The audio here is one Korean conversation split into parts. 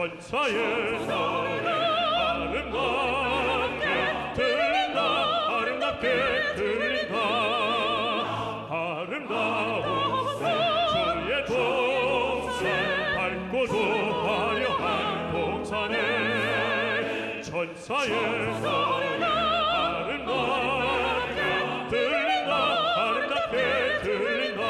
천사의 노래 아름답게 들린다 아름답게 들린다 아름다운 주의 동산 밝고도 화려한 동산에 천사의 노래 아름답게 들린다 아름답게 들린다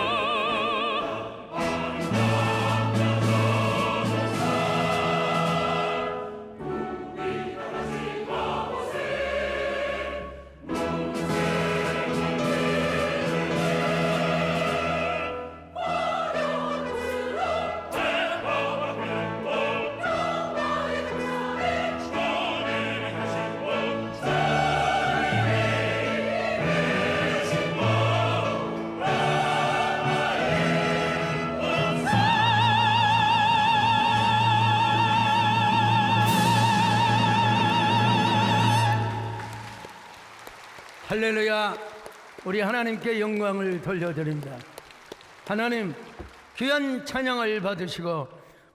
할렐루야. 우리 하나님께 영광을 돌려드립니다. 하나님 귀한 찬양을 받으시고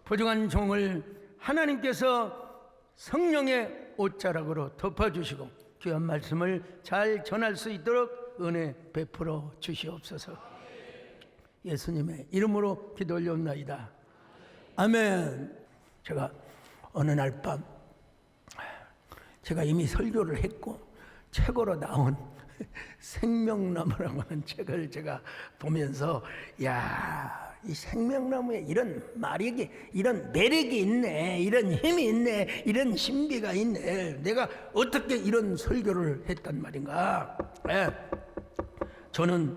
부정한 종을 하나님께서 성령의 옷자락으로 덮어주시고 귀한 말씀을 잘 전할 수 있도록 은혜 베풀어 주시옵소서. 예수님의 이름으로 기도 올려옵나이다. 아멘. 제가 어느 날 밤 제가 이미 설교를 했고 책으로 나온 생명나무라고 하는 책을 제가 보면서 야, 이 생명나무에 이런 마력이, 이런 매력이 있네, 이런 힘이 있네, 이런 신비가 있네. 내가 어떻게 이런 설교를 했단 말인가. 저는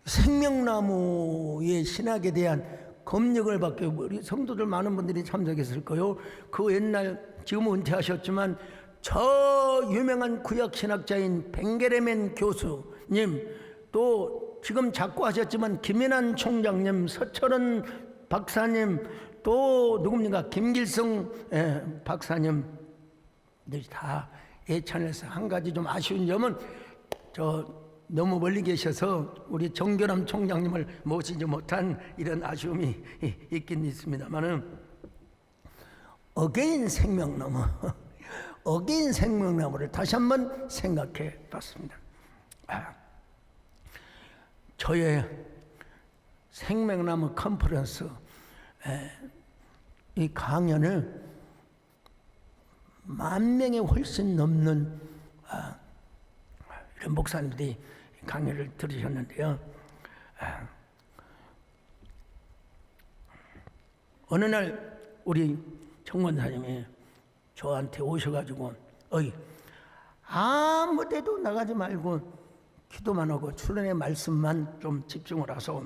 생명나무의 신학에 대한 검역을 받고, 우리 성도들 많은 분들이 참석했을 거요. 그 옛날 지금은 은퇴하셨지만 저 유명한 구약신학자인 벵게레멘 교수님, 또 지금 작고하셨지만 김연한 총장님, 서철원 박사님, 또 누굽니까 김길성 박사님들이 다 예찬해서 한 가지 좀 아쉬운 점은 저 너무 멀리 계셔서 우리 정교남 총장님을 모시지 못한 이런 아쉬움이 있긴 있습니다만은 어게인 생명나무 어게인 생명나무를 다시 한번 생각해 봤습니다. 저의 생명나무 컨퍼런스 이 강연을 10,000명이 훨씬 넘는 이런 목사님들이 강연을 들으셨는데요. 어느 날 우리 정권사님이 저한테 오셔가지고 아무 데도 나가지 말고 기도만 하고 출연의 말씀만 좀 집중을 하소.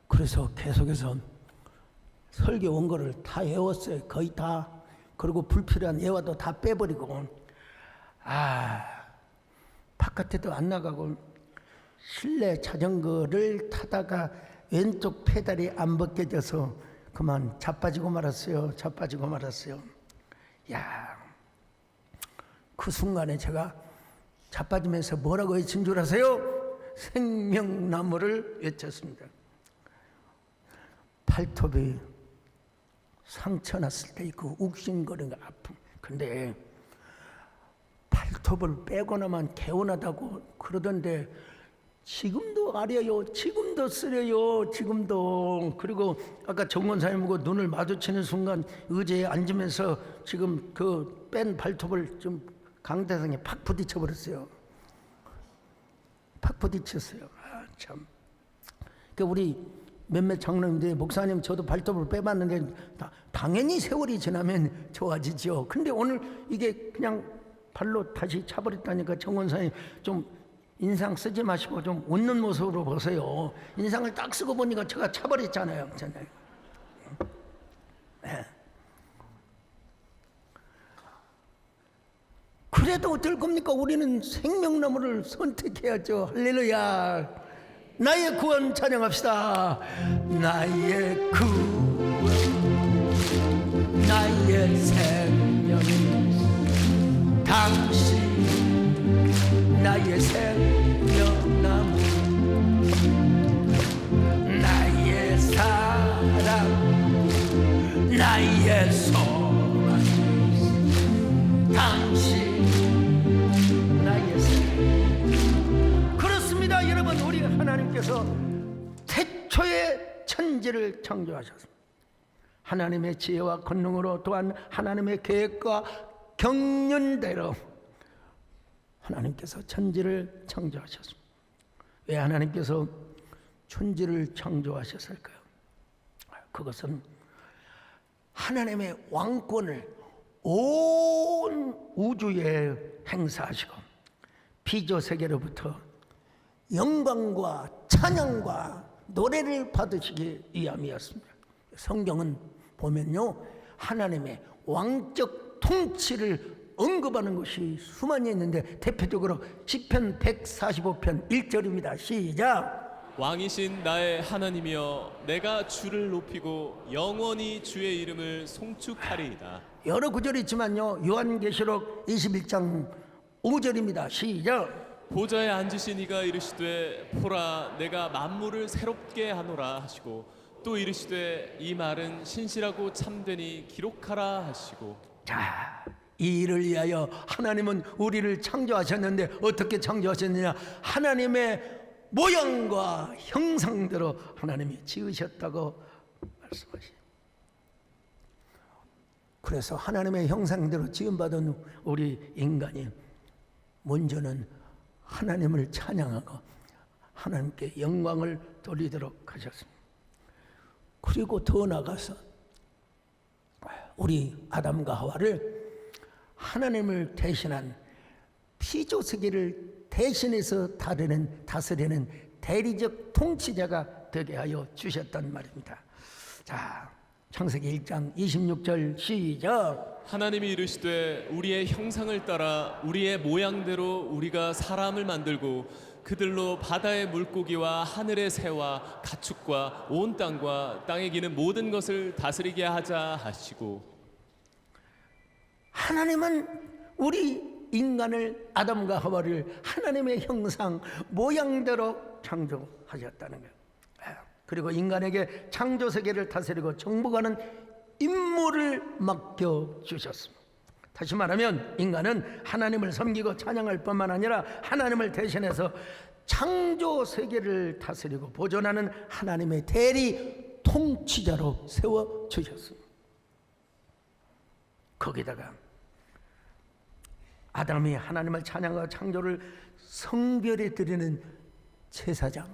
그래서 계속해서 설교 원고를 다 외웠어요. 거의 다. 그리고 불필요한 예화도 다 빼버리고 바깥에도 안 나가고 실내 자전거를 타다가 왼쪽 페달이 안 벗겨져서 그만 자빠지고 말았어요. 야, 그 순간에 제가 자빠지면서 뭐라고 외친 줄 아세요? 생명나무를 외쳤습니다. 팔톱이 상처 났을 때 그 욱신거리는 아픔. 근데 팔톱을 빼고 나면 개운하다고 그러던데 지금도 아려요. 지금도 쓰려요. 지금도. 그리고 아까 정권사님하고 눈을 마주치는 순간 의자에 앉으면서 지금 그 뺀 발톱을 좀 강대상에 팍 부딪혀 버렸어요. 팍 부딪혔어요. 참. 그 우리 몇몇 장로님들이 목사님 저도 발톱을 빼봤는데 당연히 세월이 지나면 좋아지죠. 근데 오늘 이게 그냥 발로 다시 차버렸다니까 정권사님 좀 인상 쓰지 마시고 좀 웃는 모습으로 보세요. 인상을 딱 쓰고 보니까 제가 차버렸잖아요. 네. 그래도 어떨 겁니까? 우리는 생명나무를 선택해야죠. 할렐루야. 나의 구원 찬양합시다. 나의 구원, 나의 생명, 당신 나의 생명나무, 나의 사랑, 나의 소망 당신 나의 소망. 그렇습니다 여러분. 우리 하나님께서 태초에 천지를 창조하셨습니다. 하나님의 지혜와 권능으로 또한 하나님의 계획과 경륜대로 하나님께서 천지를 창조하셨습니다. 왜 하나님께서 천지를 창조하셨을까요? 그것은 하나님의 왕권을 온 우주에 행사하시고 피조세계로부터 영광과 찬양과 노래를 받으시기 위함이었습니다. 성경은 보면요, 하나님의 왕적 통치를 언급하는 것이 수많이 있는데 대표적으로 시편 145편 1절입니다. 시작. 왕이신 나의 하나님이여 내가 주를 높이고 영원히 주의 이름을 송축하리이다. 여러 구절이 있지만요, 요한계시록 21장 5절입니다. 시작. 보좌에 앉으신 이가 이르시되 보라 내가 만물을 새롭게 하노라 하시고 또 이르시되 이 말은 신실하고 참되니 기록하라 하시고. 자, 이 일을 위하여 하나님은 우리를 창조하셨는데 어떻게 창조하셨느냐? 하나님의 모양과 형상대로 하나님이 지으셨다고 말씀하시죠. 그래서 하나님의 형상대로 지음받은 우리 인간이 먼저는 하나님을 찬양하고 하나님께 영광을 돌리도록 하셨습니다. 그리고 더 나아가서 우리 아담과 하와를 하나님을 대신한 피조세계를 대신해서 다스리는 대리적 통치자가 되게 하여 주셨단 말입니다. 자, 창세기 1장 26절 시작. 하나님이 이르시되 우리의 형상을 따라 우리의 모양대로 우리가 사람을 만들고 그들로 바다의 물고기와 하늘의 새와 가축과 온 땅과 땅에 기는 모든 것을 다스리게 하자 하시고. 하나님은 우리 인간을, 아담과 하와를 하나님의 형상 모양대로 창조하셨다는 거예요. 그리고 인간에게 창조세계를 다스리고 정복하는 임무를 맡겨주셨습니다. 다시 말하면 인간은 하나님을 섬기고 찬양할 뿐만 아니라 하나님을 대신해서 창조세계를 다스리고 보존하는 하나님의 대리 통치자로 세워주셨습니다. 거기다가 아담이 하나님을 찬양하고 창조를 성별에 드리는 제사장.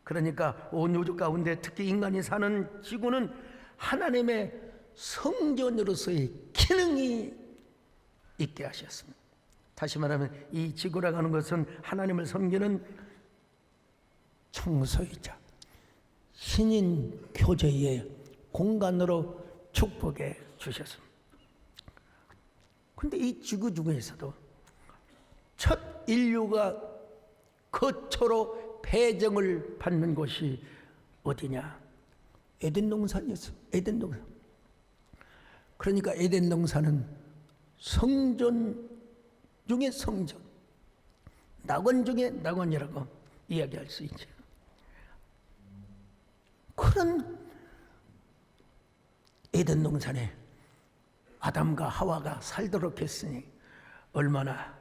그러니까 온 우주 가운데 특히 인간이 사는 지구는 하나님의 성전으로서의 기능이 있게 하셨습니다. 다시 말하면 이 지구라고 하는 것은 하나님을 섬기는 청소이자 신인 교제의 공간으로 축복해 주셨습니다. 근데 이 지구 중에서도 첫 인류가 거처로 배정을 받는 곳이 어디냐? 에덴 동산이었어. 에덴 동산. 그러니까 에덴 동산은 성전 중에 성전, 낙원 중에 낙원이라고 이야기할 수 있죠. 그런 에덴 동산에 아담과 하와가 살도록 했으니 얼마나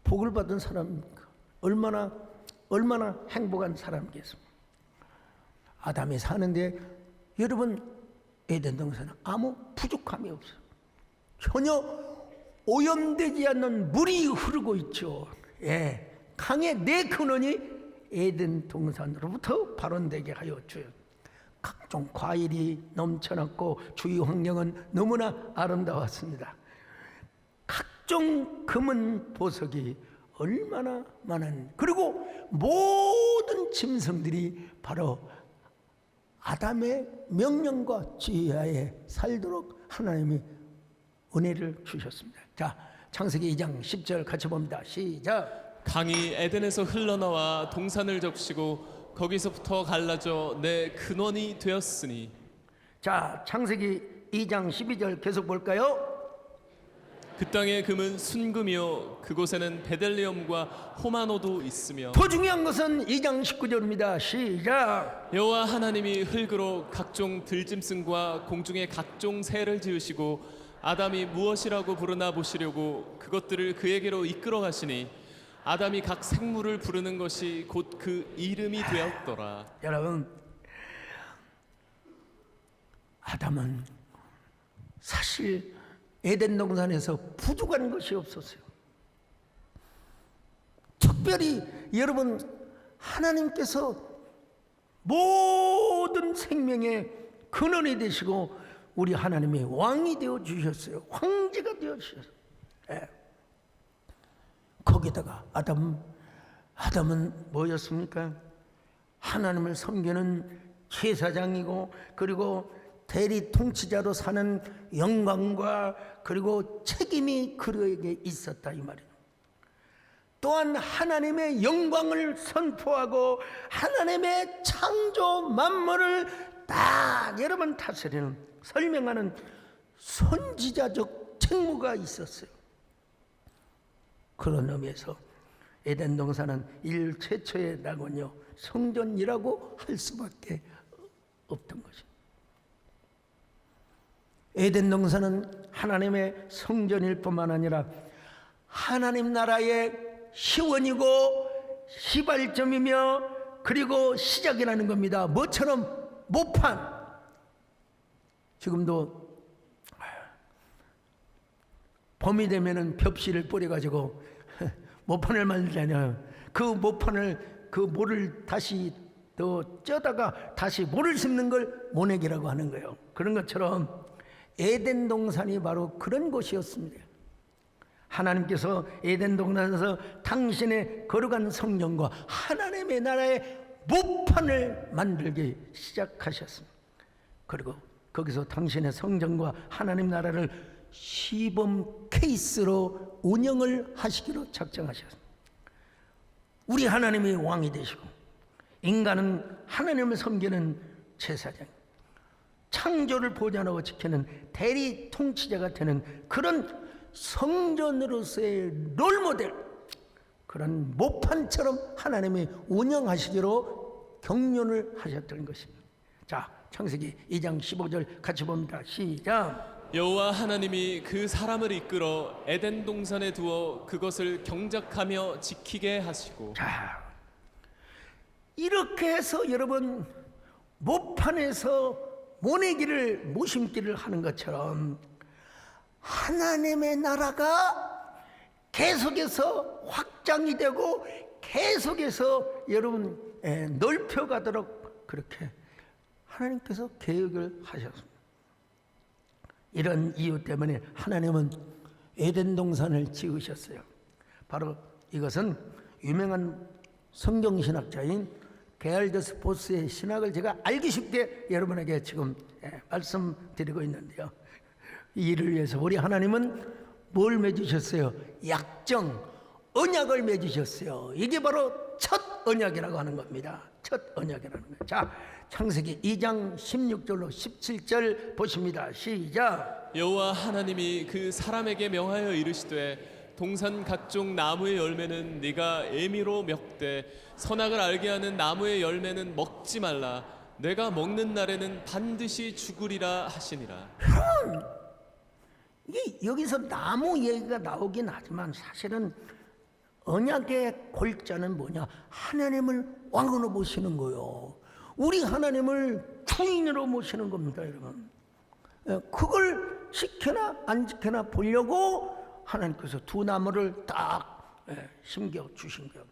복을 받은 사람입니까? 얼마나 행복한 사람이겠습니까? 아담이 사는데 여러분 에덴 동산은 아무 부족함이 없어요. 전혀 오염되지 않는 물이 흐르고 있죠. 예, 강의 네 근원이 에덴 동산으로부터 발원되게 하여 주요. 각종 과일이 넘쳐났고 주위 환경은 너무나 아름다웠습니다. 각종 금은 보석이 얼마나 많은, 그리고 모든 짐승들이 바로 아담의 명령과 지혜하에 살도록 하나님이 은혜를 주셨습니다. 자, 창세기 2장 10절 같이 봅니다. 시작. 강이 에덴에서 흘러나와 동산을 적시고 거기서부터 갈라져 내 근원이 되었으니. 자, 창세기 2장 12절 계속 볼까요? 그 땅의 금은 순금이요 그곳에는 베들레헴과 호마노도 있으며 더 중요한 것은 2장 19절입니다. 시작. 여호와 하나님이 흙으로 각종 들짐승과 공중의 각종 새를 지으시고 아담이 무엇이라고 부르나 보시려고 그것들을 그에게로 이끌어 가시니 아담이 각 생물을 부르는 것이 곧 그 이름이 되었더라. 여러분, 아담은 사실 에덴 동산에서 부족한 것이 없었어요. 특별히 여러분, 하나님께서 모든 생명의 근원이 되시고 우리 하나님의 왕이 되어 주셨어요. 황제가 되어 주셨어요. 예. 거기다가 아담은 뭐였습니까? 하나님을 섬기는 제사장이고, 그리고 대리 통치자로 사는 영광과 그리고 책임이 그에게 있었다 이 말이에요. 또한 하나님의 영광을 선포하고 하나님의 창조 만물을 다 여러분 다스리는, 설명하는 선지자적 책무가 있었어요. 그런 의미에서 에덴 동산은 일 최초의 낙원이요 성전이라고 할 수밖에 없던 것입니다. 에덴 동산은 하나님의 성전일 뿐만 아니라 하나님 나라의 시원이고 시발점이며 그리고 시작이라는 겁니다. 뭐처럼? 모판. 지금도 봄이 되면은 벽실을 뿌려가지고 모판을 만들잖아요. 그 모판을, 그 모를 다시 더 쪄다가 다시 모를 심는 걸 모내기라고 하는 거예요. 그런 것처럼 에덴 동산이 바로 그런 곳이었습니다. 하나님께서 에덴 동산에서 당신의 거룩한 성전과 하나님의 나라의 모판을 만들기 시작하셨습니다. 그리고 거기서 당신의 성전과 하나님 나라를 시범 케이스로 운영을 하시기로 작정하셨습니다. 우리 하나님이 왕이 되시고 인간은 하나님을 섬기는 제사장, 창조를 보존하고 지키는 대리 통치자가 되는 그런 성전으로서의 롤모델, 그런 모판처럼 하나님이 운영하시기로 경륜을 하셨던 것입니다. 자, 창세기 2장 15절 같이 봅니다. 시작. 여호와 하나님이 그 사람을 이끌어 에덴 동산에 두어 그것을 경작하며 지키게 하시고. 자, 이렇게 해서 여러분 모판에서 모내기를 모심기를 하는 것처럼 하나님의 나라가 계속해서 확장이 되고 계속해서 여러분 넓혀가도록 그렇게 하나님께서 계획을 하셨습니다. 이런 이유 때문에 하나님은 에덴 동산을 지으셨어요. 바로 이것은 유명한 성경신학자인 게알드 스포츠의 신학을 제가 알기 쉽게 여러분에게 지금 말씀드리고 있는데요. 이 일을 위해서 우리 하나님은 뭘 맺으셨어요? 약정, 언약을 맺으셨어요. 이게 바로 첫 언약이라고 하는 겁니다. 첫 언약이라는 거예요. 자, 창세기 2장 16절로 17절 보십니다. 시작. 여호와 하나님이 그 사람에게 명하여 이르시되 동산 각종 나무의 열매는 네가 임의로 먹되 선악을 알게 하는 나무의 열매는 먹지 말라. 내가 먹는 날에는 반드시 죽으리라 하시니라. 이게 여기서 나무 얘기가 나오긴 하지만 사실은 언약의 골자는 뭐냐? 하나님을 왕으로 모시는 거요. 우리 하나님을 주인으로 모시는 겁니다, 여러분. 그걸 지켜나 안 지켜나 보려고 하나님께서 두 나무를 딱 심겨 주신 거예요.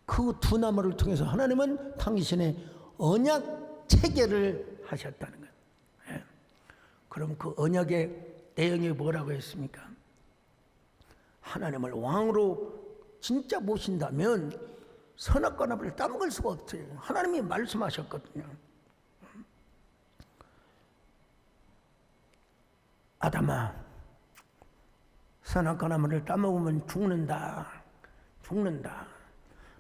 그 두 나무를 통해서 하나님은 당신의 언약 체계를 하셨다는 거예요. 그럼 그 언약의 내용이 뭐라고 했습니까? 하나님을 왕으로 진짜 모신다면 선악과 나를 따먹을 수가 없어요. 하나님이 말씀하셨거든요. 아담아, 선악과 나무를 따먹으면 죽는다.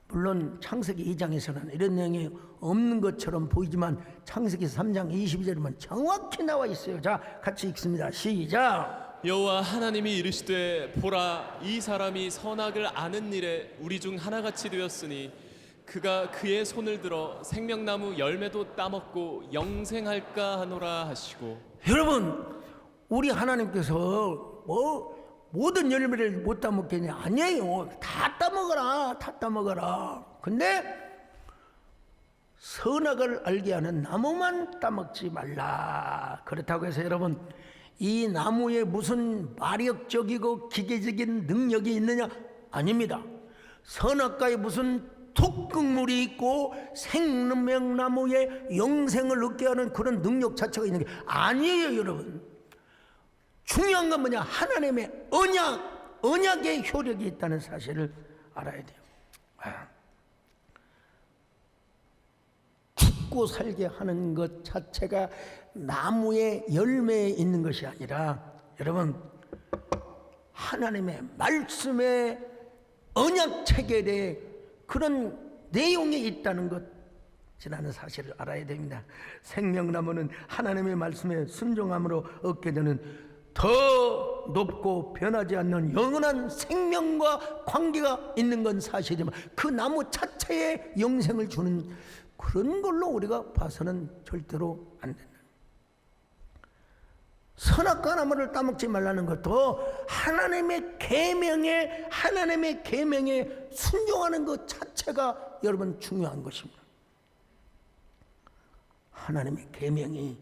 물론 창세기 2장에서는 이런 내용이 없는 것처럼 보이지만 창세기 3장 22절이면 정확히 나와 있어요. 자, 같이 읽습니다. 시작. 여호와 하나님이 이르시되 보라 이 사람이 선악을 아는 일에 우리 중 하나같이 되었으니 그가 그의 손을 들어 생명나무 열매도 따먹고 영생할까 하노라 하시고. 여러분, 우리 하나님께서 뭐 모든 열매를 못 따먹겠냐? 아니에요. 다 따먹어라, 다 따먹어라. 근데 선악을 알게 하는 나무만 따먹지 말라. 그렇다고 해서 여러분, 이 나무에 무슨 마력적이고 기계적인 능력이 있느냐? 아닙니다. 선악과에 무슨 독극물이 있고 생명나무에 영생을 얻게 하는 그런 능력 자체가 있는 게 아니에요, 여러분. 중요한 건 뭐냐? 하나님의 언약의 효력이 있다는 사실을 알아야 돼요. 죽고 살게 하는 것 자체가 나무의 열매에 있는 것이 아니라 여러분, 하나님의 말씀의 언약 체결에 그런 내용이 있다는 것이라는 사실을 알아야 됩니다. 생명나무는 하나님의 말씀에 순종함으로 얻게 되는 더 높고 변하지 않는 영원한 생명과 관계가 있는 건 사실이지만 그 나무 자체에 영생을 주는 그런 걸로 우리가 봐서는 절대로 안 된다. 선악과 나무를 따먹지 말라는 것도 하나님의 계명에 순종하는 것 자체가 여러분 중요한 것입니다. 하나님의 계명이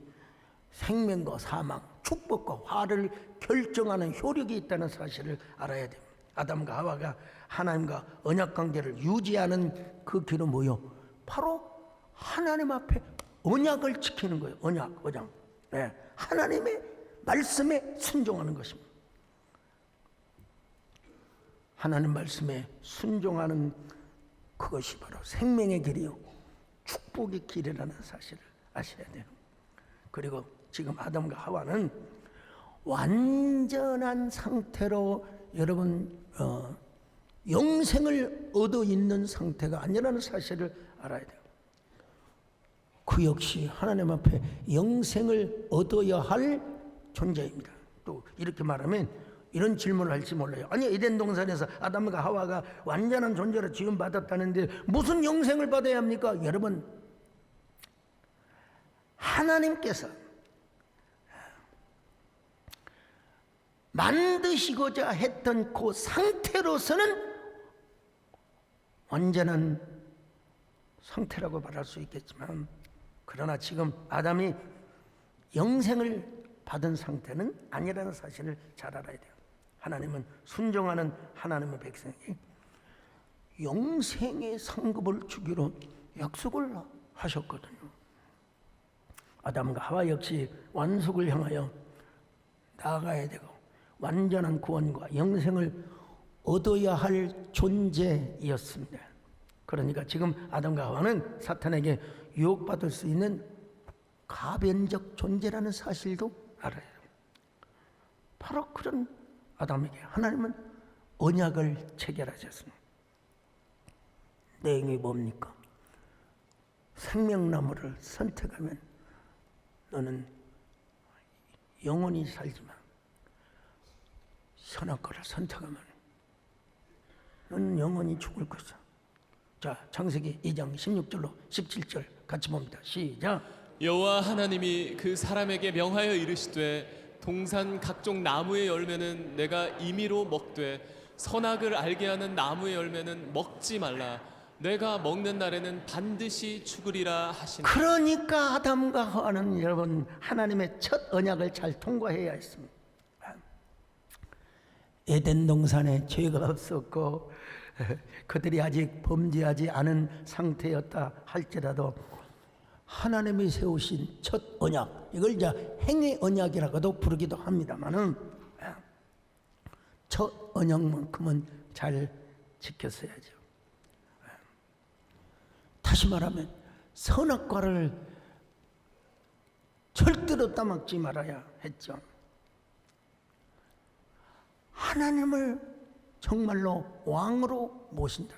생명과 사망, 축복과 화를 결정하는 효력이 있다는 사실을 알아야 됩니다. 아담과 하와가 하나님과 언약 관계를 유지하는 그 길은 뭐요? 바로 하나님 앞에 언약을 지키는 거예요. 언약. 네. 하나님의 말씀에 순종하는 것입니다. 하나님 말씀에 순종하는 그것이 바로 생명의 길이요, 축복의 길이라는 사실을 아셔야 돼요. 그리고 지금 아담과 하와는 완전한 상태로 여러분 영생을 얻어 있는 상태가 아니라는 사실을 알아야 돼요. 그 역시 하나님 앞에 영생을 얻어야 할 존재입니다. 또 이렇게 말하면 이런 질문을 할지 몰라요. 아니, 에덴 동산에서 아담과 하와가 완전한 존재로 지음받았다는데 무슨 영생을 받아야 합니까? 여러분, 하나님께서 만드시고자 했던 그 상태로서는 완전한 상태라고 말할 수 있겠지만, 그러나 지금 아담이 영생을 받은 상태는 아니라는 사실을 잘 알아야 돼요. 하나님은 순종하는 하나님의 백성이 영생의 상급을 주기로 약속을 하셨거든요. 아담과 하와 역시 완숙을 향하여 나아가야 되고 완전한 구원과 영생을 얻어야 할 존재였습니다. 그러니까 지금 아담과 하와는 사탄에게 유혹받을 수 있는 가변적 존재라는 사실도 알아요. 바로 그런 아담에게 하나님은 언약을 체결하셨습니다. 내용이 뭡니까? 생명나무를 선택하면 너는 영원히 살지만 선악과를 선택하면 너는 영원히 죽을 것이다. 자, 창세기 2장 16절로 17절 같이 봅니다. 시작. 여호와 하나님이 그 사람에게 명하여 이르시되 동산 각종 나무의 열매는 내가 임의로 먹되 선악을 알게 하는 나무의 열매는 먹지 말라. 내가 먹는 날에는 반드시 죽으리라 하시니. 그러니까 아담과 하와는 여러분 하나님의 첫 언약을 잘 통과해야 했습니다. 에덴 동산에 죄가 없었고 그들이 아직 범죄하지 않은 상태였다 할지라도 하나님이 세우신 첫 언약, 이걸 이제 행의 언약이라고도 부르기도 합니다만은 첫 언약만큼은 잘 지켰어야죠. 다시 말하면 선악과를 절대로 따먹지 말아야 했죠. 하나님을 정말로 왕으로 모신다.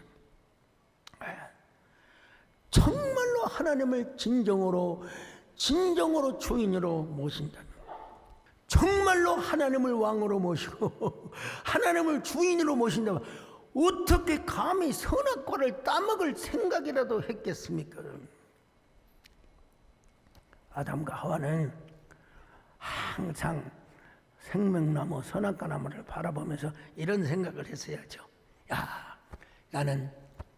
정말로 하나님을 진정으로 주인으로 모신다. 정말로 하나님을 왕으로 모시고 하나님을 주인으로 모신다면 어떻게 감히 선악과를 따먹을 생각이라도 했겠습니까? 아담과 하와는 항상 생명나무 선악과 나무를 바라보면서 이런 생각을 했어야죠. 야, 나는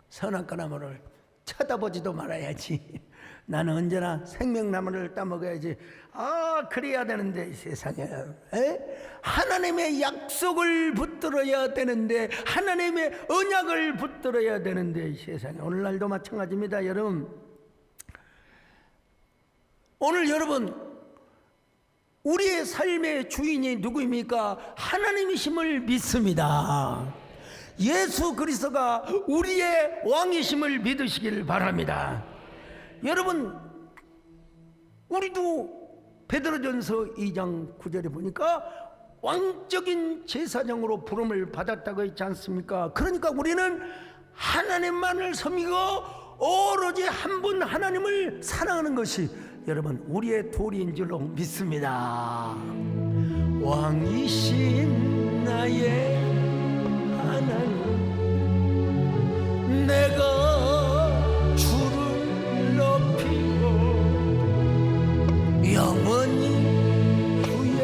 선악과 나무를 쳐다보지도 말아야지. 나는 언제나 생명나무를 따먹어야지. 아, 그래야 되는데 이 세상에 하나님의 약속을 붙들어야 되는데, 하나님의 언약을 붙들어야 되는데 이 세상에. 오늘날도 마찬가지입니다. 여러분, 오늘 여러분 우리의 삶의 주인이 누구입니까? 하나님이심을 믿습니다. 예수 그리스도가 우리의 왕이심을 믿으시길 바랍니다. 여러분, 우리도 베드로전서 2장 9절에 보니까 왕적인 제사장으로 부름을 받았다고 했지 않습니까? 그러니까 우리는 하나님만을 섬기고 오로지 한 분 하나님을 사랑하는 것이 여러분 우리의 도리인 줄로 믿습니다. 왕이신 나의 하나님, 내가 주를 높이고 영원히 주의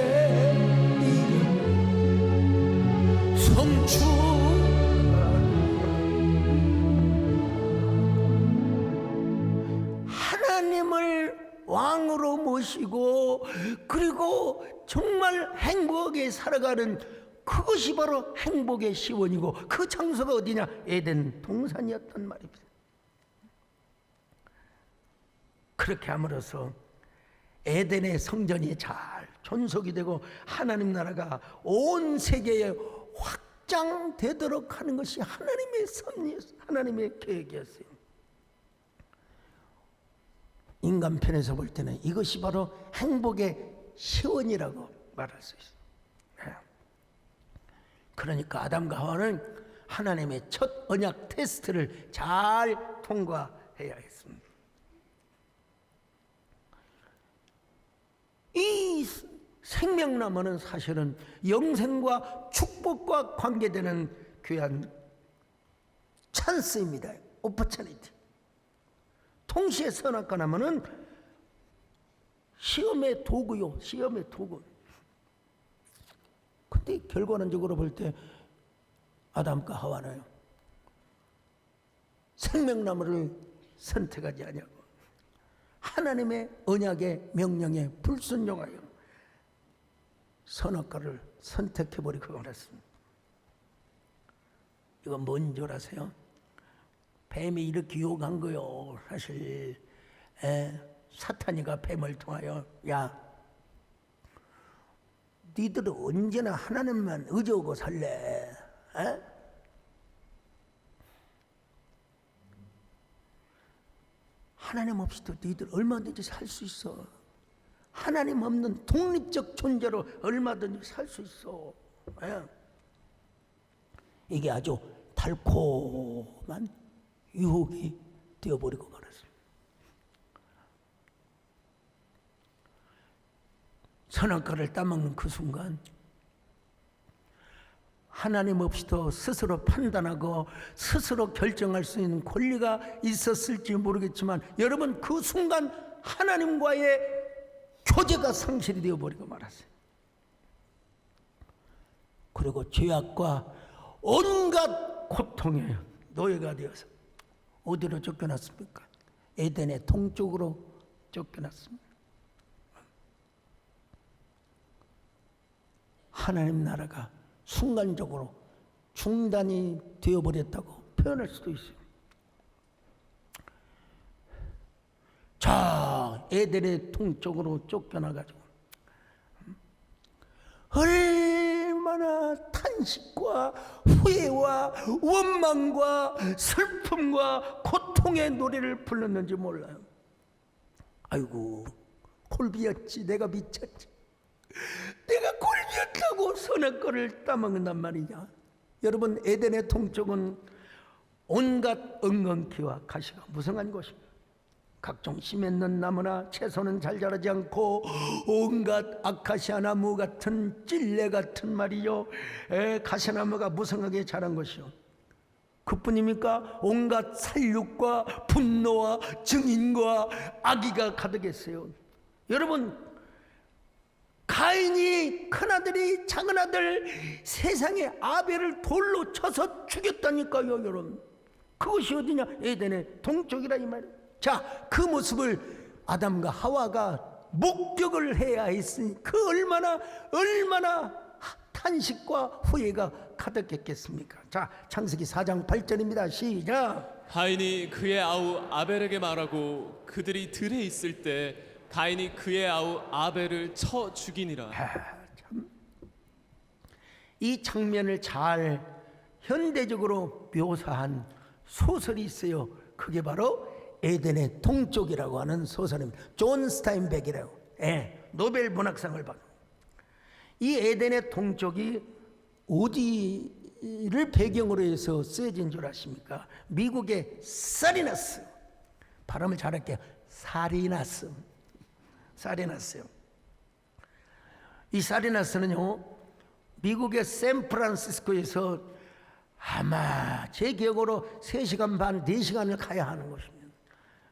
이름 성취하리. 하나님을 왕으로 모시고 그리고 정말 행복하게 살아가는 그것이 바로 행복의 시원이고, 그 장소가 어디냐? 에덴 동산이었단 말입니다. 그렇게 함으로써 에덴의 성전이 잘 존속이 되고 하나님 나라가 온 세계에 확장되도록 하는 것이 하나님의 섭리였어요. 하나님의 계획이었어요. 인간 편에서 볼 때는 이것이 바로 행복의 시원이라고 말할 수 있어요. 그러니까 아담과 하와는 하나님의 첫 언약 테스트를 잘 통과해야 했습니다. 이 생명나무는 사실은 영생과 축복과 관계되는 귀한 찬스입니다. 오퍼처니티. 동시에 선악과 나무는 시험의 도구요. 시험의 도구. 근데 결과론적으로 볼 때 아담과 하와는 생명나무를 선택하지 아니하고 하나님의 언약의 명령에 불순종하여 선악과를 선택해버리고 말았습니다. 이건 뭔 줄 아세요? 뱀이 이렇게 유혹한 거요. 사실 사탄이가 뱀을 통하여, 야, 니들은 언제나 하나님만 의지하고 살래? 하나님 없이도 니들 얼마든지 살 수 있어. 하나님 없는 독립적 존재로 얼마든지 살 수 있어. 이게 아주 달콤한 유혹이 되어버리고 말았어요. 선악과를 따먹는 그 순간 하나님 없이도 스스로 판단하고 스스로 결정할 수 있는 권리가 있었을지 모르겠지만 여러분, 그 순간 하나님과의 교제가 상실이 되어버리고 말았어요. 그리고 죄악과 온갖 고통에 노예가 되어서 어디로 쫓겨났습니까? 에덴의 동쪽으로 쫓겨났습니다. 하나님 나라가 순간적으로 중단이 되어버렸다고 표현할 수도 있어요. 자, 에덴의 동쪽으로 쫓겨나가지고 얼마나 탄식과 후회와 원망과 슬픔과 고통의 노래를 불렀는지 몰라요. 아이고, 꼴비였지, 내가 미쳤지, 내가 꼴비였다고 선악과를 따먹는단 말이냐. 여러분, 에덴의 동쪽은 온갖 엉겅퀴와 가시가 무성한 곳입니다. 각종 씨 맺는 나무나 채소는 잘 자라지 않고 온갖 아카시아 나무 같은 찔레 같은 말이요 가시나무가 무성하게 자란 것이요. 그뿐입니까? 온갖 살육과 분노와 증인과 악의가 가득했어요. 여러분, 가인이 큰아들이 작은아들 세상에 아벨을 돌로 쳐서 죽였다니까요. 여러분, 그것이 어디냐? 에덴의 동쪽이라 이 말이에요. 자, 그 모습을 아담과 하와가 목격을 해야 했으니 그 얼마나 탄식과 후회가 가득했겠습니까? 자, 창세기 4장 8절입니다. 시작. 가인이 그의 아우 아벨에게 말하고 그들이 들에 있을 때 가인이 그의 아우 아벨을 쳐 죽이니라. 이 장면을 잘 현대적으로 묘사한 소설이 있어요. 그게 바로 에덴의 동쪽이라고 하는 소설입니다. 존 스타인백이라고, 노벨 문학상을 받은. 이 에덴의 동쪽이 어디를 배경으로 해서 쓰여진 줄 아십니까? 미국의 사리나스. 발음을 잘할게요. 사리나스요. 이 사리나스는요, 미국의 샌프란시스코에서 아마 제 기억으로 3시간 반, 4시간을 가야 하는 곳입니다.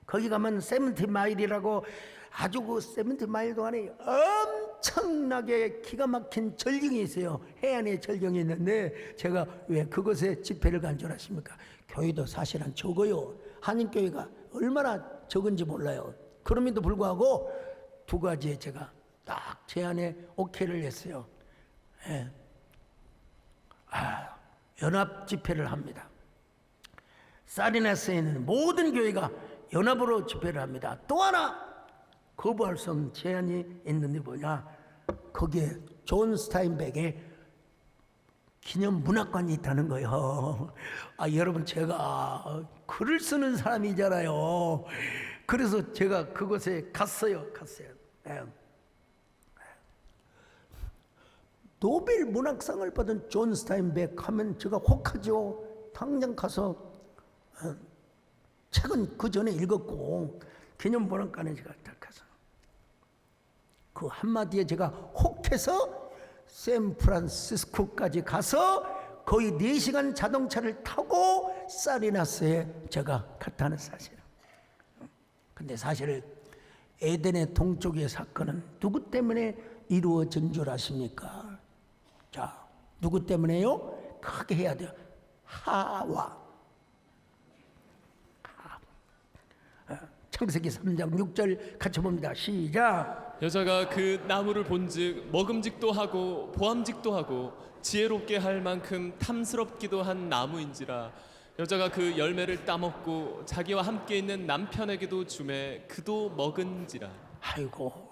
거기 가면 70마일이라고 아주 그 70마일 동안에 엄청나게 기가 막힌 절경이 있어요. 해안의 절경이 있는데 제가 왜 그곳에 집회를 간 줄 아십니까? 교회도 사실은 적어요. 한인교회가 얼마나 적은지 몰라요. 그럼에도 불구하고 2가지에 제가 딱 제안에 오케이를 했어요. 연합 집회를 합니다. 사리나스에는 모든 교회가 연합으로 집회를 합니다. 또 하나 거부할 수 없는 제안이 있는데 뭐냐? 거기에 존 스타인백의 기념 문학관이 있다는 거예요. 여러분, 제가 글을 쓰는 사람이잖아요. 그래서 제가 그곳에 갔어요. 노벨 문학상을 받은 존 스타인백 하면 제가 혹하죠. 당장 가서 책은 그 전에 읽었고 기념 문학관에 제가 딱 가서 그 한마디에 제가 혹해서 샌프란시스코까지 가서 거의 4시간 자동차를 타고 사리나스에 제가 갔다는 사실. 근데 사실 에덴의 동쪽의 사건은 누구 때문에 이루어진 줄 아십니까? 자, 누구 때문에요? 크게 해야 돼요. 하와. 창세기 3장 6절 같이 봅니다. 시작. 여자가 그 나무를 본즉 먹음직도 하고 보암직도 하고 지혜롭게 할 만큼 탐스럽기도 한 나무인지라. 여자가 그 열매를 따먹고 자기와 함께 있는 남편에게도 주매 그도 먹은지라. 아이고,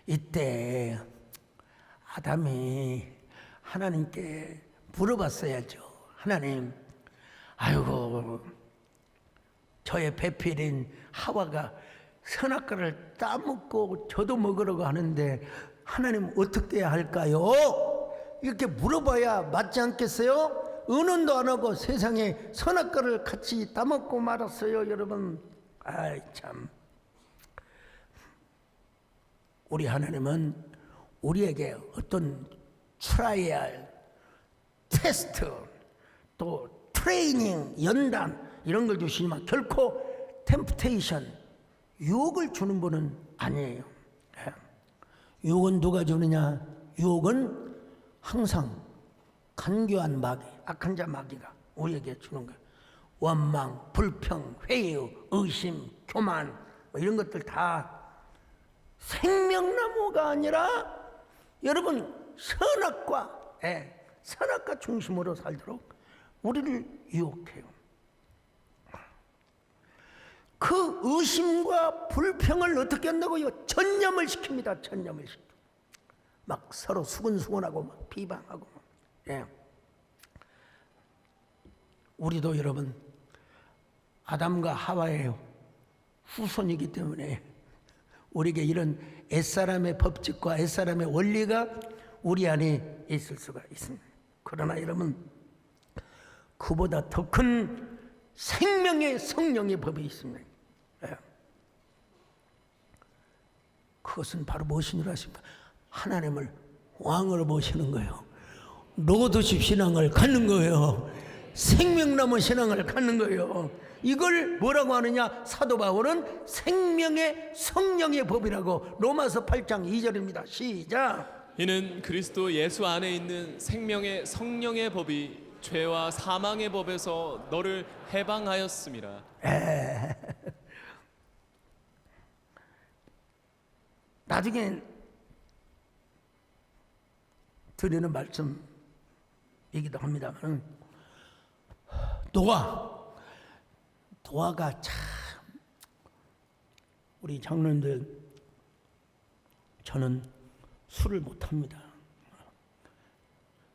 이때 아담이 하나님께 물어봤어야죠. 하나님, 아이고, 저의 배필인 하와가 선악과를 따먹고 저도 먹으려고 하는데 하나님 어떻게 해야 할까요? 이렇게 물어봐야 맞지 않겠어요? 의논도 안 하고 세상에 선악과를 같이 따먹고 말았어요. 여러분, 아이 참, 우리 하나님은 우리에게 어떤 트라이얼, 테스트, 또 트레이닝, 연단 이런 걸 주시지만 결코 템프테이션, 유혹을 주는 분은 아니에요. 유혹은 누가 주느냐? 유혹은 항상 간교한 마귀, 악한 자 마귀가 우리에게 주는 거예요. 원망, 불평, 회유, 의심, 교만 뭐 이런 것들 다 생명나무가 아니라 여러분 선악과 중심으로 살도록 우리를 유혹해요. 그 의심과 불평을 어떻게 한다고요? 전념을 시킵니다. 전념을 시켜. 막 서로 수근수근하고 막 비방하고. 우리도 여러분 아담과 하와의 후손이기 때문에 우리에게 이런 옛사람의 법칙과 옛사람의 원리가 우리 안에 있을 수가 있습니다. 그러나 여러분, 그보다 더 큰 생명의 성령의 법이 있습니다. 그것은 바로 무엇인 줄 아십니까? 하나님을 왕으로 모시는 거예요. 로드십 신앙을 갖는 거예요. 생명나무 신앙을 갖는 거예요. 이걸 뭐라고 하느냐? 사도 바울은 생명의 성령의 법이라고 로마서 8장 2절입니다. 시작. 이는 그리스도 예수 안에 있는 생명의 성령의 법이 죄와 사망의 법에서 너를 해방하였음이라. 나중에 드리는 말씀이기도 합니다만 노아가 참 우리 장로님들 저는 술을 못합니다.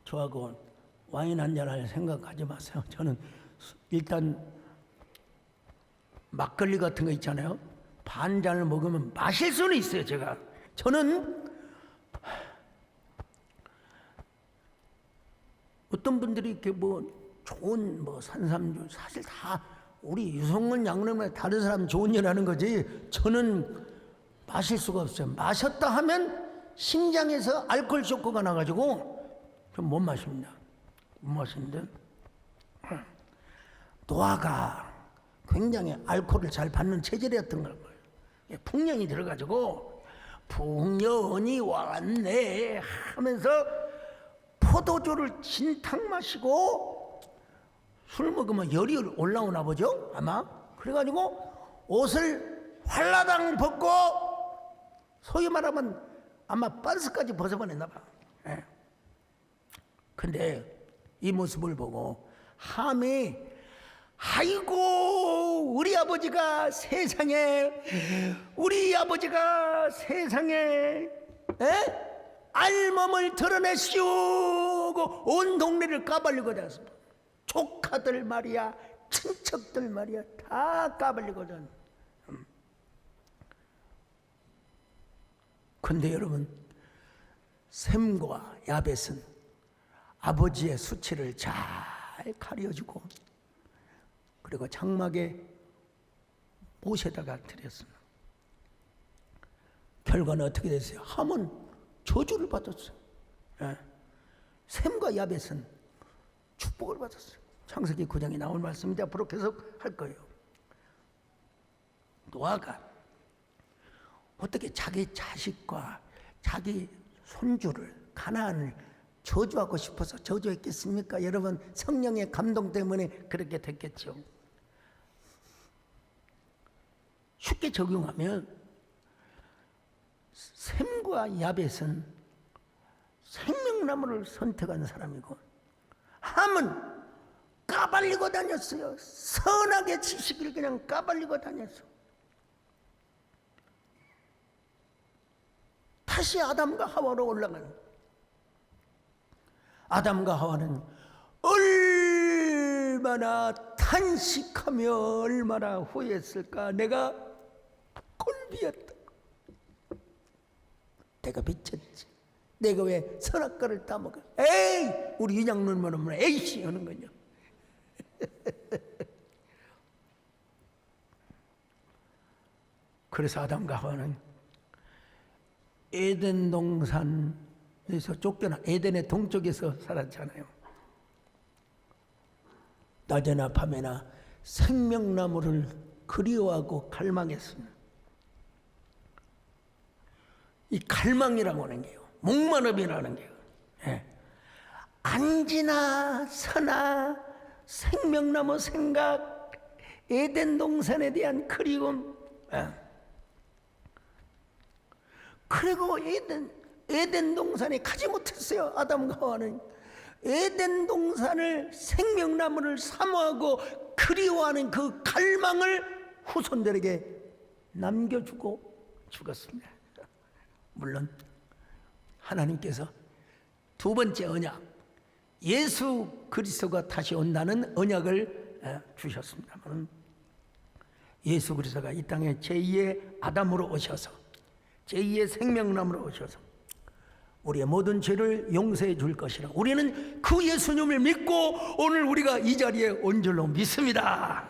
저하고 와인 한잔 할 생각하지 마세요. 저는 일단 막걸리 같은 거 있잖아요. 반 잔을 먹으면 마실 수는 있어요. 저는 어떤 분들이 이렇게 뭐 좋은 뭐 산삼주 사실 다 우리 유성원 양념에 다른 사람 좋은 일 하는 거지 저는 마실 수가 없어요. 마셨다 하면 심장에서 알코올 쇼크가 나가지고 좀 못 마십니다. 못 마시는데 노아가 굉장히 알코올을 잘 받는 체질이었던 거예요. 풍년이 들어가지고 풍년이 왔네 하면서 포도주를 진탕 마시고 술 먹으면 열이 올라오나 보죠 아마. 그래가지고 옷을 활라당 벗고 소위 말하면 아마 빤스까지 벗어버렸나 봐. 근데 이 모습을 보고 함이 아이고 우리 아버지가 세상에 알몸을 드러내시오고 온 동네를 까발리고 다녔어. 조카들 말이야 친척들 말이야 다 까발리거든. 근데 여러분 셈과 야벳은 아버지의 수치를 잘 가려주고 그리고 장막에 못에다가 드렸습니다. 결과는 어떻게 됐어요? 함은 저주를 받았어요. 셈과 야벳은 축복을 받았어요. 창세기 9장에 나올 말씀인데 앞으로 계속 할 거예요. 노아가 어떻게 자기 자식과 자기 손주를 가나안을 저주하고 싶어서 저주했겠습니까? 여러분 성령의 감동 때문에 그렇게 됐겠죠. 쉽게 적용하면 셈과 야벳은 생명나무를 선택한 사람이고 함은 까발리고 다녔어요. 선하게 지식을 그냥 까발리고 다녔어. 다시 아담과 하와로 올라가는 아담과 하와는 얼마나 탄식하며 얼마나 후회했을까. 내가 꼴비였다. 내가 미쳤지. 내가 왜 선악과를 따먹어. 에이 우리 이장님만 오면 에이씨 하는 거냐. 그래서 아담과 하와는 에덴 동산에서 쫓겨나 에덴의 동쪽에서 살았잖아요. 낮에나 밤에나 생명나무를 그리워하고 갈망했습니다. 이 갈망이라고 하는 게요, 목마름이라는 게요, 안지나 서나 생명나무 생각, 에덴 동산에 대한 그리움. 그리고 에덴 동산에 가지 못했어요. 아담과 하와는 에덴 동산을 생명나무를 사모하고 그리워하는 그 갈망을 후손들에게 남겨주고 죽었습니다. 물론 하나님께서 두 번째 언약, 예수 그리스도가 다시 온다는 언약을 주셨습니다만, 예수 그리스도가 이 땅에 제2의 아담으로 오셔서 제2의 생명나무로 오셔서 우리의 모든 죄를 용서해 줄 것이라 우리는 그 예수님을 믿고 오늘 우리가 이 자리에 온 줄로 믿습니다.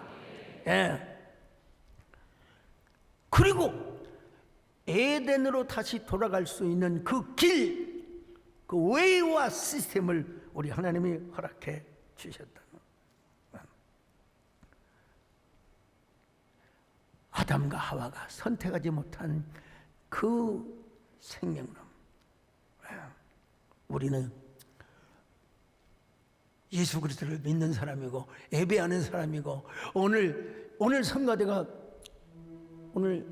그리고 에덴으로 다시 돌아갈 수 있는 그 길, 그 웨이와 시스템을 우리 하나님이 허락해 주셨다. 아담과 하와가 선택하지 못한 그 생명나무. 우리는 예수 그리스도를 믿는 사람이고 예배하는 사람이고 오늘 성가대가 오늘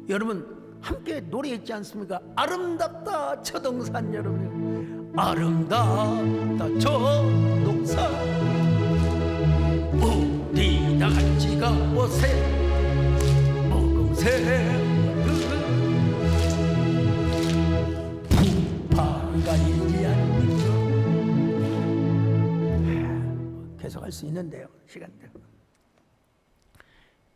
여러분 함께 노래했지 않습니까? 아름답다 저 동산. 여러분, 아름답다 저 동산 우리 다 같이 가보세 계속 할 수 있는데요, 시간대로.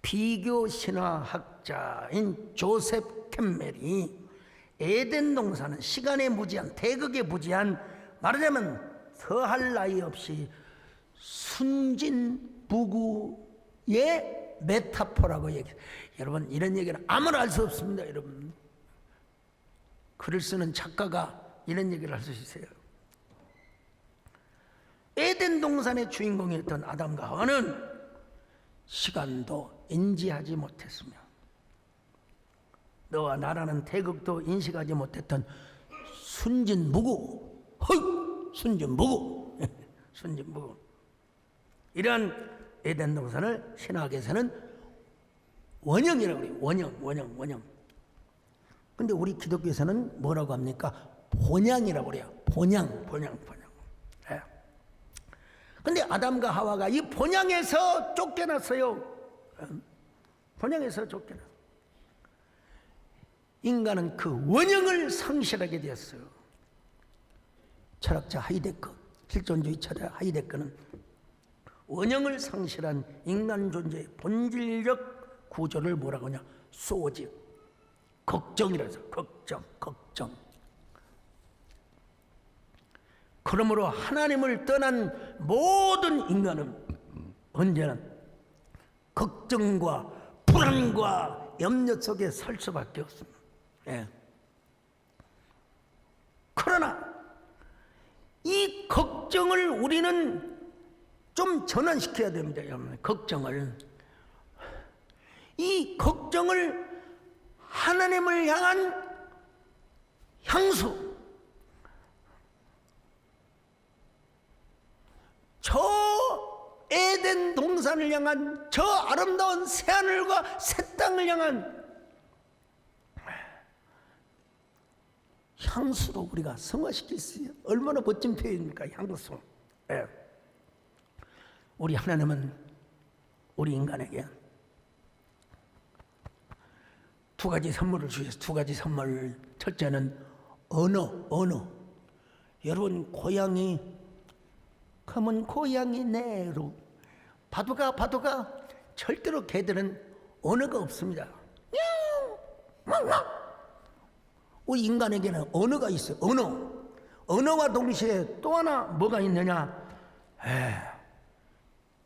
비교 신화학자인 조셉 캠멜이 에덴 동산은 시간에 무지한, 대극에 무지한, 말하자면 더할 나위 없이 순진무구의 메타포라고 얘기해요. 여러분, 이런 얘기는 아무나 알 수 없습니다. 여러분, 글을 쓰는 작가가 이런 얘기를 할 수 있어요. 에덴 동산의 주인공이었던 아담과 하와는 시간도 인지하지 못했으며 너와 나라는 대극도 인식하지 못했던 순진무구, 순진무구 순진무구, 이러한 에덴 동산을 신학에서는 원형이라고 해요. 원형. 근데 우리 기독교에서는 뭐라고 합니까? 본향이라고 그래요. 본향. 예. 근데 아담과 하와가 이 본향에서 쫓겨났어요. 본향에서 쫓겨났어요. 인간은 그 원형을 상실하게 되었어요. 철학자 하이데거, 실존주의 철학 하이데거는 원형을 상실한 인간 존재의 본질적 구조를 뭐라고 하냐? 소지, 걱정이라서 걱정. 그러므로 하나님을 떠난 모든 인간은 언제나 걱정과 불안과 염려 속에 살 수밖에 없습니다. 예. 그러나 이 걱정을 우리는 좀 전환시켜야 됩니다. 여러분, 이 걱정을 하나님을 향한 향수, 저 에덴 동산을 향한 저 아름다운 새하늘과 새 땅을 향한 향수로 우리가 성화시킬 수 있어요. 얼마나 멋진 표현입니까? 향수. 예. 우리 하나님은 우리 인간에게 두 가지 선물을 주셨어요. 두 가지 선물. 첫째는 언어. 여러분, 고양이 가면 고양이 내로 바둑아 절대로 개들은 언어가 없습니다. 우리 인간에게는 언어가 있어요. 언어와 동시에 또 하나 뭐가 있느냐?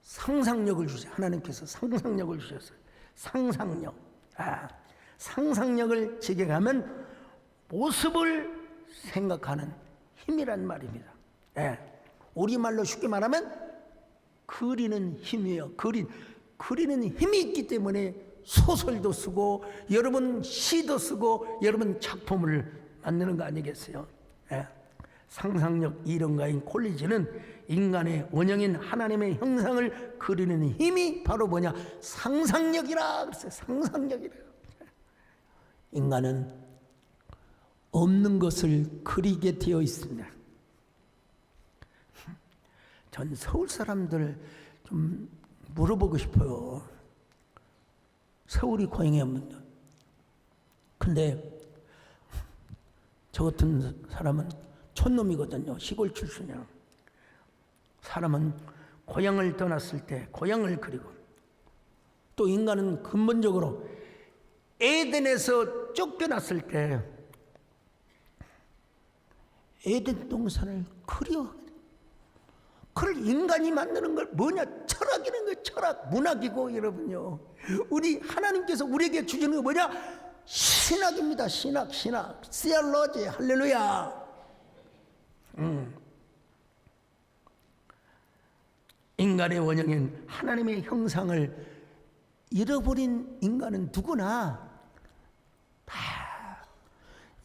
상상력을 주세요. 하나님께서 상상력을 주셨어요. 상상력을 지게 가면 모습을 생각하는 힘이란 말입니다. 우리말로 쉽게 말하면 그리는 힘이에요. 그리는 힘이 있기 때문에 소설도 쓰고 여러분 시도 쓰고 여러분 작품을 만드는 거 아니겠어요? 상상력 이론가인 콜리지는 인간의 원형인 하나님의 형상을 그리는 힘이 바로 뭐냐? 상상력이라 그랬어요. 상상력이라. 인간은 없는 것을 그리게 되어 있습니다. 전 서울 사람들 좀 물어보고 싶어요. 서울이 고향이 없는데. 근데 저 같은 사람은 촌놈이거든요. 시골 출신이야. 사람은 고향을 떠났을 때 고향을 그리고, 또 인간은 근본적으로 에덴에서 쫓겨났을 때 에덴 동산을 그리워. 그걸 인간이 만드는 걸 뭐냐? 철학이라는 거예요. 철학, 문학이고. 여러분요, 우리 하나님께서 우리에게 주시는 게 뭐냐? 신학입니다. 신학. 시알로지. 할렐루야. 인간의 원형인 하나님의 형상을 잃어버린 인간은 누구나 다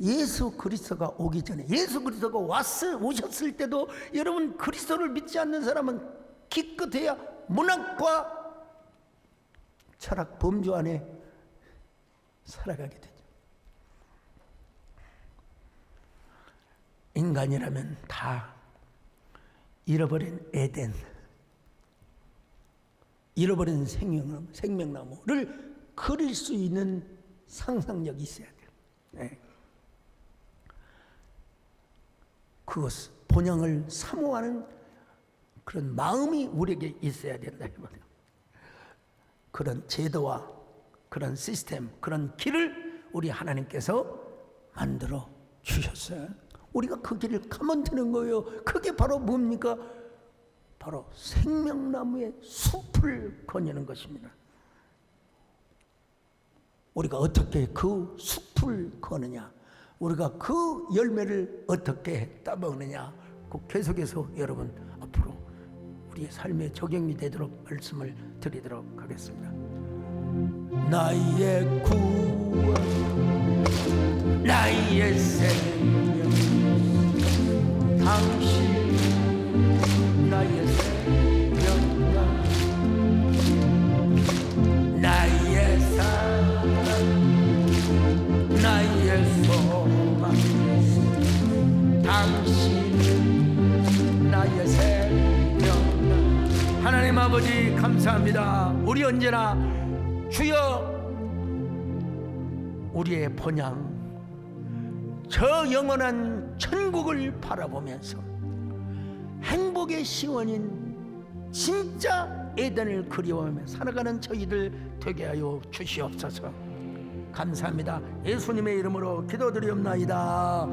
예수 그리스도가 오기 전에, 예수 그리스도가 오셨을 때도 여러분, 그리스도를 믿지 않는 사람은 기껏해야 문학과 철학 범주 안에 살아가게 되죠. 인간이라면 다 잃어버린 에덴, 잃어버린 생명나무를 그릴 수 있는 상상력이 있어야 돼요. 네. 그것 본향을 사모하는 그런 마음이 우리에게 있어야 된다 이 말이에요. 그런 제도와 그런 시스템, 그런 길을 우리 하나님께서 만들어 주셨어요. 우리가 그 길을 가면 되는 거예요. 그게 바로 뭡니까? 바로 생명나무의 숲을 거니는 것입니다. 우리가 어떻게 그 숲을 거느냐, 우리가 그 열매를 어떻게 따먹느냐, 그 계속해서 여러분 앞으로 우리의 삶에 적용이 되도록 말씀을 드리도록 하겠습니다. 나의 구원, 나의 생명, 당신 나의 생명과 나의 사랑, 나의 소망, 당신 나의 생명. 하나님 아버지 감사합니다. 우리 언제나 주여 우리의 본향 저 영원한 천국을 바라보면서 행복의 시원인 진짜 에덴을 그리워하며 살아가는 저희들 되게 하여 주시옵소서. 감사합니다. 예수님의 이름으로 기도드리옵나이다.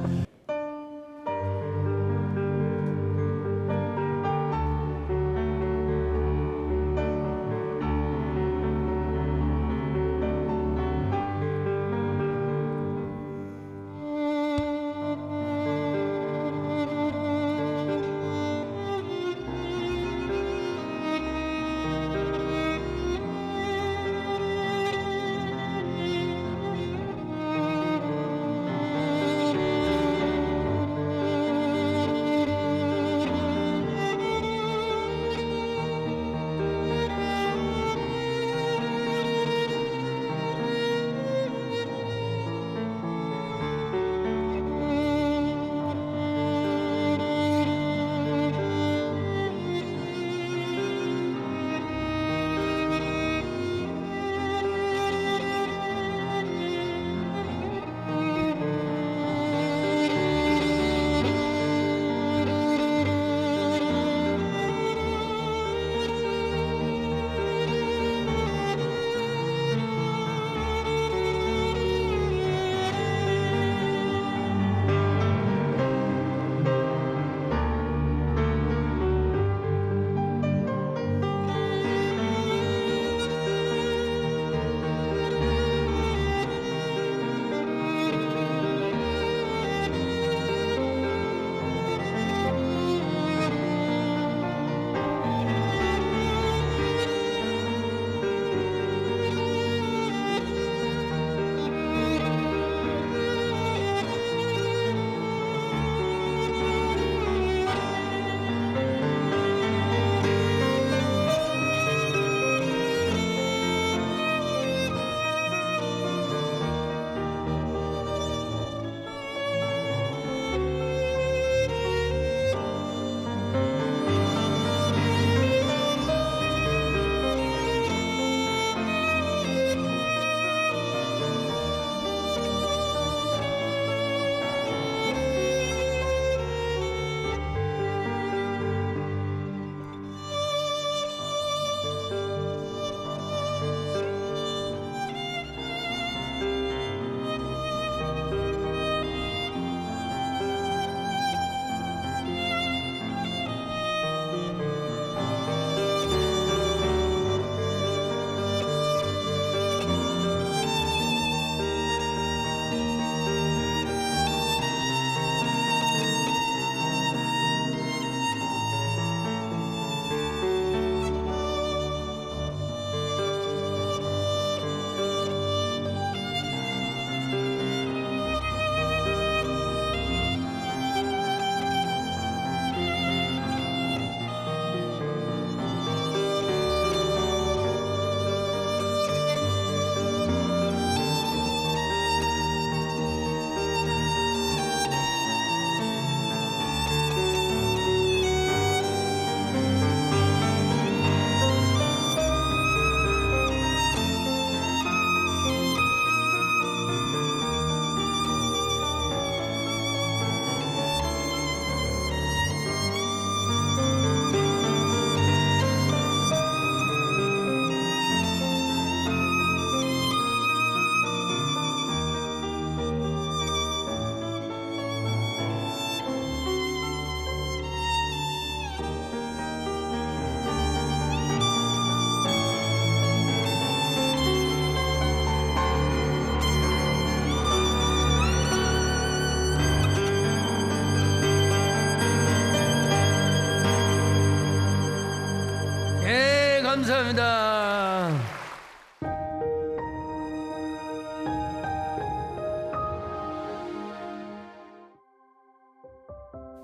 감사합니다.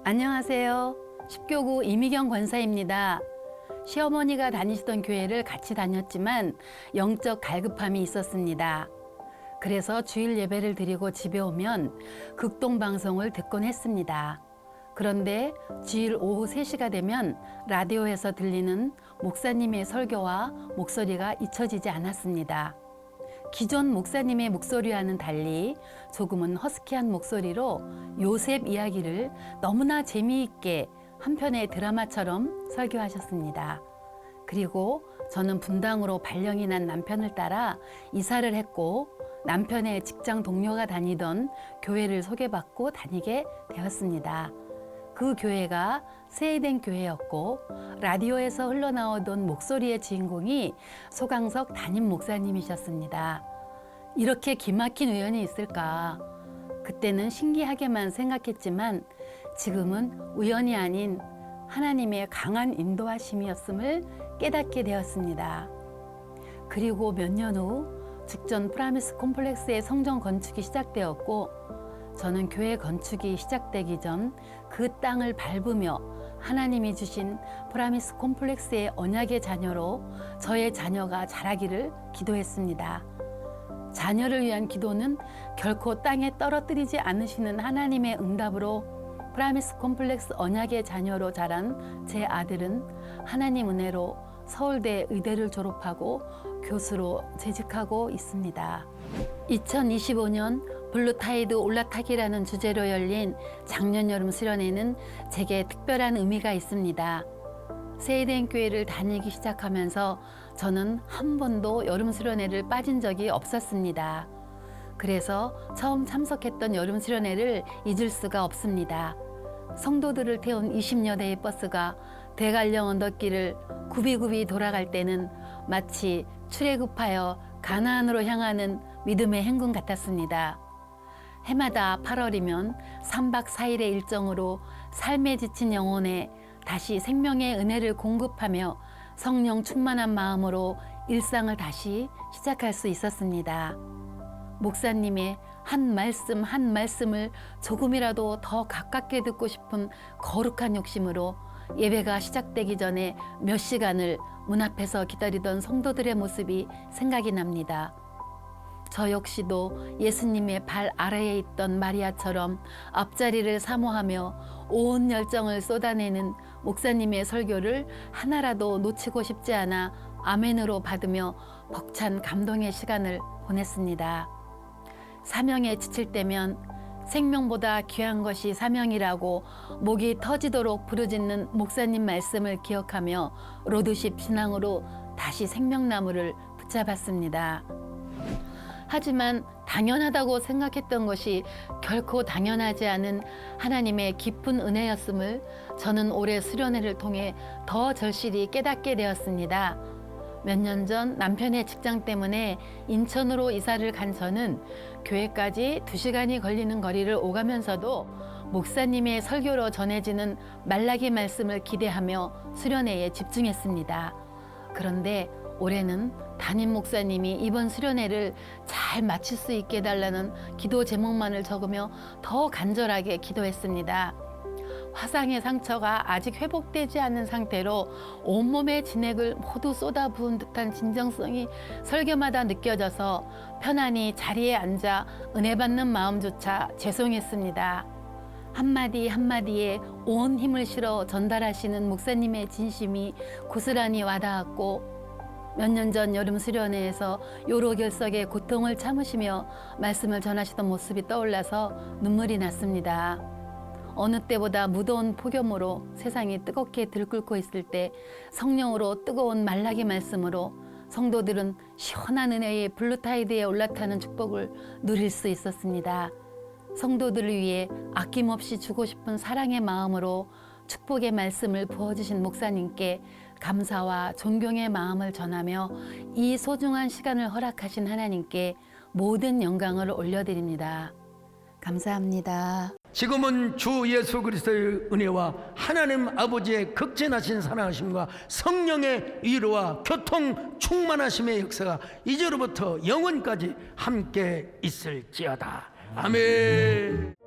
안녕하세요. 10교구 이미경 권사입니다. 시어머니가 다니시던 교회를 같이 다녔지만 영적 갈급함이 있었습니다. 그래서 주일 예배를 드리고 집에 오면 극동 방송을 듣곤 했습니다. 그런데 주일 오후 3시가 되면 라디오에서 들리는 목사님의 설교와 목소리가 잊혀지지 않았습니다. 기존 목사님의 목소리와는 달리 조금은 허스키한 목소리로 요셉 이야기를 너무나 재미있게 한 편의 드라마처럼 설교하셨습니다. 그리고 저는 분당으로 발령이 난 남편을 따라 이사를 했고 남편의 직장 동료가 다니던 교회를 소개받고 다니게 되었습니다. 그 교회가 세이덴 교회였고 라디오에서 흘러나오던 목소리의 주인공이 소강석 담임 목사님이셨습니다. 이렇게 기막힌 우연이 있을까? 그때는 신기하게만 생각했지만 지금은 우연이 아닌 하나님의 강한 인도하심이었음을 깨닫게 되었습니다. 그리고 몇 년 후 직전 프라미스 콤플렉스의 성전 건축이 시작되었고 저는 교회 건축이 시작되기 전 그 땅을 밟으며 하나님이 주신 프라미스 콤플렉스의 언약의 자녀로 저의 자녀가 자라기를 기도했습니다. 자녀를 위한 기도는 결코 땅에 떨어뜨리지 않으시는 하나님의 응답으로 프라미스 콤플렉스 언약의 자녀로 자란 제 아들은 하나님 은혜로 서울대 의대를 졸업하고 교수로 재직하고 있습니다. 2025년 블루타이드 올라타기라는 주제로 열린 작년 여름 수련회는 제게 특별한 의미가 있습니다. 세이덴 교회를 다니기 시작하면서 저는 한 번도 여름 수련회를 빠진 적이 없었습니다. 그래서 처음 참석했던 여름 수련회를 잊을 수가 없습니다. 성도들을 태운 20여 대의 버스가 대관령 언덕길을 굽이굽이 돌아갈 때는 마치 출애굽하여 가나안으로 향하는 믿음의 행군 같았습니다. 해마다 8월이면 3박 4일의 일정으로 삶에 지친 영혼에 다시 생명의 은혜를 공급하며 성령 충만한 마음으로 일상을 다시 시작할 수 있었습니다. 목사님의 한 말씀 한 말씀을 조금이라도 더 가깝게 듣고 싶은 거룩한 욕심으로 예배가 시작되기 전에 몇 시간을 문 앞에서 기다리던 성도들의 모습이 생각이 납니다. 저 역시도 예수님의 발 아래에 있던 마리아처럼 앞자리를 사모하며 온 열정을 쏟아내는 목사님의 설교를 하나라도 놓치고 싶지 않아 아멘으로 받으며 벅찬 감동의 시간을 보냈습니다. 사명에 지칠 때면 생명보다 귀한 것이 사명이라고 목이 터지도록 부르짖는 목사님 말씀을 기억하며 로드십 신앙으로 다시 생명나무를 붙잡았습니다. 하지만 당연하다고 생각했던 것이 결코 당연하지 않은 하나님의 깊은 은혜였음을 저는 올해 수련회를 통해 더 절실히 깨닫게 되었습니다. 몇 년 전 남편의 직장 때문에 인천으로 이사를 간 저는 교회까지 2시간이 걸리는 거리를 오가면서도 목사님의 설교로 전해지는 말라기 말씀을 기대하며 수련회에 집중했습니다. 그런데 올해는 담임 목사님이 이번 수련회를 잘 마칠 수 있게 해달라는 기도 제목만을 적으며 더 간절하게 기도했습니다. 화상의 상처가 아직 회복되지 않은 상태로 온몸의 진액을 모두 쏟아부은 듯한 진정성이 설교마다 느껴져서 편안히 자리에 앉아 은혜 받는 마음조차 죄송했습니다. 한마디 한마디에 온 힘을 실어 전달하시는 목사님의 진심이 고스란히 와닿았고 몇 년 전 여름 수련회에서 요로결석의 고통을 참으시며 말씀을 전하시던 모습이 떠올라서 눈물이 났습니다. 어느 때보다 무더운 폭염으로 세상이 뜨겁게 들끓고 있을 때 성령으로 뜨거운 말라기 말씀으로 성도들은 시원한 은혜의 블루타이드에 올라타는 축복을 누릴 수 있었습니다. 성도들을 위해 아낌없이 주고 싶은 사랑의 마음으로 축복의 말씀을 부어주신 목사님께 감사와 존경의 마음을 전하며 이 소중한 시간을 허락하신 하나님께 모든 영광을 올려드립니다. 감사합니다. 지금은 주 예수 그리스도의 은혜와 하나님 아버지의 극진하신 사랑하심과 성령의 위로와 교통 충만하심의 역사가 이제로부터 영원까지 함께 있을지어다. 아멘.